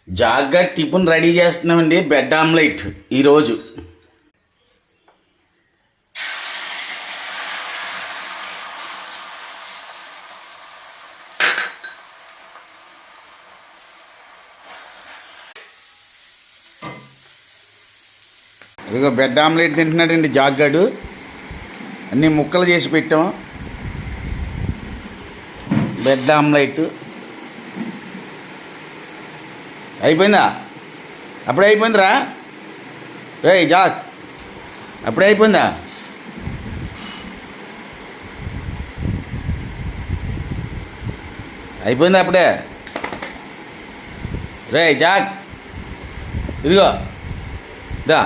జాగ్గా tiffin ready చేస్తున్నామండి. Bed omelette ఈరోజు. ఇదిగో బెడ్ ఆమ్లెట్ తింటున్నాడండి జాగ్గాడు. అన్నీ ముక్కలు చేసి పెట్టాం. బెడ్ ఆమ్లెట్ అయిపోయిందా? అప్పుడే అయిపోయిందిరా. రే జాక్, అప్పుడే అయిపోయిందా? అయిపోయిందా అప్పుడే? రే జాక్, ఇదిగో దా.